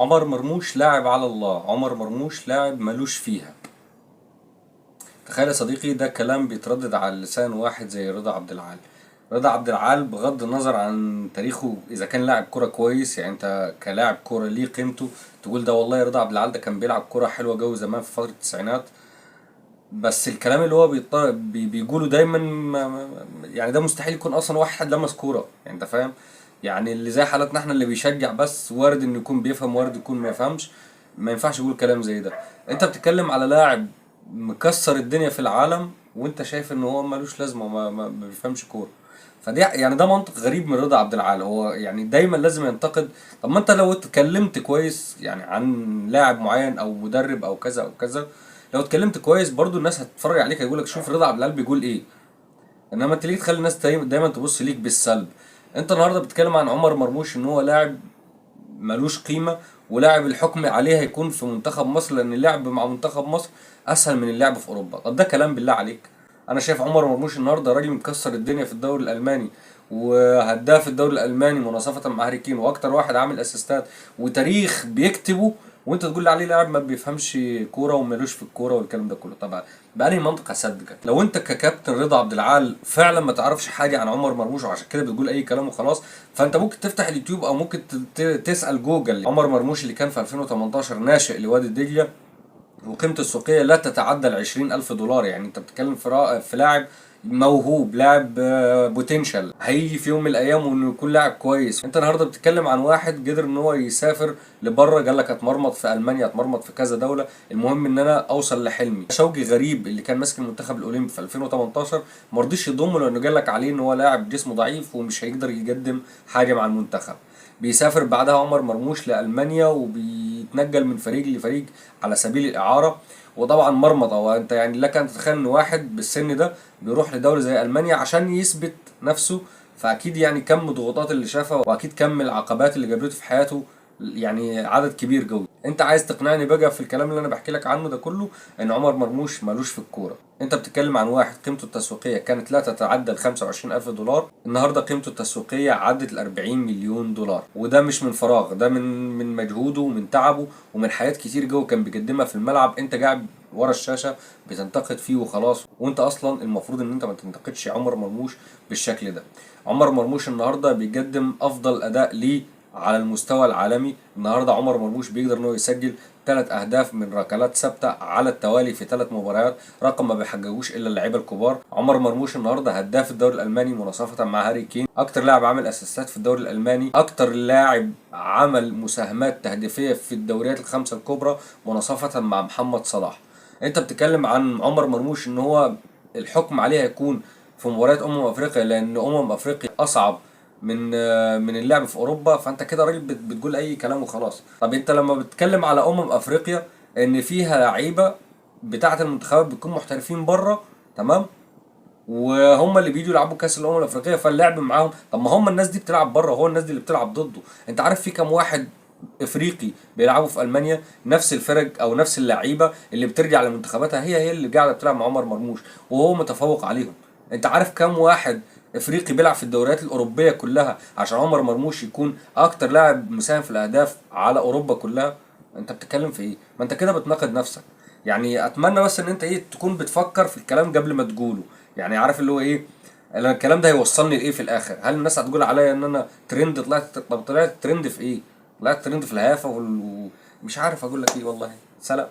عمر مرموش لاعب على الله، عمر مرموش لاعب ملوش فيها. تخيل يا صديقي، ده كلام بيتردد على لسان واحد زي رضا عبد العال. رضا عبد العال بغض النظر عن تاريخه، اذا كان لاعب كرة كويس، يعني انت كلاعب كرة ليه قيمته تقول ده والله رضا عبد العال ده كان بيلعب كرة حلوة جو زمان في فترة التسعينات. بس الكلام اللي هو بيقوله دايما يعني ده مستحيل يكون اصلا واحد لمس كورة، يعني انت فاهم. يعني اللي زي حالتنا احنا اللي بيشجع بس، وارد انه يكون بيفهم وارد يكون ما يفهمش. ما ينفعش يقول كلام زي ده. انت بتتكلم على لاعب مكسر الدنيا في العالم، وانت شايف ان هو ملوش لازمه وما بيفهمش كوره. فدي يعني ده منطق غريب من رضا عبد العال. هو يعني دايما لازم ينتقد. طب ما انت لو اتكلمت كويس يعني عن لاعب معين او مدرب او كذا او كذا، لو اتكلمت كويس برضو الناس هتتفرج عليك، هيقول لك شوف رضا عبد العال بيقول ايه. انما انت ليه تخلي الناس دايما تبص ليك بالسلب؟ انت النهارده بتتكلم عن عمر مرموش ان هو لاعب ملوش قيمة، ولاعب الحكم عليه هيكون في منتخب مصر لأن اللعب مع منتخب مصر أسهل من اللعب في أوروبا. طب ده كلام بالله عليك؟ أنا شايف عمر مرموش النهاردة راجل مكسر الدنيا في الدوري الألماني، وهداف الدوري الألماني مناصفة مع هاري كين، وأكتر واحد عامل أسيستات، وتاريخ بيكتبه، وأنت تقول لي عليه لاعب ما بيفهمش كورة ومالوش في الكورة والكلام ده كله. طبعا بأنهي منطق هصدقك؟ لو أنت ككابتن رضا عبد العال فعلا ما تعرفش حاجة عن عمر مرموش وعشان كده بتقول أي كلام وخلاص، فانت ممكن تفتح اليوتيوب او ممكن تسأل جوجل. عمر مرموش اللي كان في 2018 ناشئ لوادي دجلة، وقيمته السوقية لا تتعدى ال20,000 دولار. يعني انت بتتكلم في لاعب موهوب، لاعب بوتنشال، هيجي في يوم من الايام وانه يكون لاعب كويس. انت النهارده بتتكلم عن واحد قدر ان هو يسافر لبره، قال لك اتمرمط في المانيا، اتمرمط في كذا دوله، المهم ان انا اوصل لحلمي. شوقي غريب اللي كان ماسك المنتخب الاولمبي في 2018 ما رضيش يضمه لانه قال لك عليه ان هو لاعب جسمه ضعيف ومش هيقدر يقدم حاجه مع المنتخب. بيسافر بعدها عمر مرموش لألمانيا وبيتنقل من فريق لفريق على سبيل الإعارة، وطبعا مرمطة. وانت يعني لك ان تتخيل ان واحد بالسن ده بيروح لدولة زي ألمانيا عشان يثبت نفسه، فأكيد يعني كم الضغوطات اللي شافها، وأكيد كم العقبات اللي قابلته في حياته، يعني عدد كبير جوي. انت عايز تقنعني بقى في الكلام اللي انا بحكي لك عنه ده كله ان عمر مرموش مالوش في الكوره؟ انت بتتكلم عن واحد قيمته التسويقيه كانت لا تتعدى ال 25,000 دولار، النهارده قيمته التسويقيه عدت ال 40 مليون دولار. وده مش من فراغ، ده من مجهوده ومن تعبه ومن حاجات كتير جوه كان بيقدمها في الملعب. انت قاعد ورا الشاشه بتنتقد فيه وخلاص، وانت اصلا المفروض ان انت ما تنتقدش عمر مرموش بالشكل ده. عمر مرموش النهارده بيقدم افضل اداء ليه على المستوى العالمي. النهارده عمر مرموش بيقدر انه يسجل 3 اهداف من ركلات ثابته على التوالي في 3 مباريات، رقم ما بيحققوش الا اللعيبه الكبار. عمر مرموش النهارده هداف الدوري الالماني مناصفه مع هاري كين، اكتر لاعب عمل اسيستات في الدوري الالماني، اكتر لاعب عمل مساهمات تهديفيه في الدوريات الخمسه الكبرى مناصفه مع محمد صلاح. انت بتتكلم عن عمر مرموش ان هو الحكم عليه هيكون في مباريات افريقيا، لان افريقيا اصعب من اللعب في اوروبا، فانت كده راجل بتقول اي كلام وخلاص. طب انت لما بتتكلم على افريقيا ان فيها لعيبه بتاعه المنتخبات بتكون محترفين بره، تمام، وهم اللي بيجوا يلعبوا كاس الافريقيه، فاللعب معاهم. طب ما هم الناس دي بتلعب بره، هو الناس دي اللي بتلعب ضده. انت عارف في كام واحد افريقي بيلعبوا في المانيا؟ نفس الفرق او نفس اللعيبه اللي بترجع لمنتخباتها هي اللي قاعده بتلعب مع عمر مرموش وهو متفوق عليهم. انت عارف كام واحد افريقي بيلعب في الدوريات الاوروبيه كلها عشان عمر مرموش يكون اكتر لاعب مساهم في الاهداف على اوروبا كلها؟ انت بتتكلم في ايه؟ ما انت كده بتناقض نفسك. يعني اتمنى بس ان انت تكون بتفكر في الكلام قبل ما تقوله. يعني عارف اللي هو ايه، أنا الكلام ده هيوصلني لايه في الاخر؟ هل الناس هتقول عليا ان انا ترند؟ طب طلعت ترند في ايه؟ طلعت ترند في الهيافه مش عارف اقول لك ايه والله. سلام.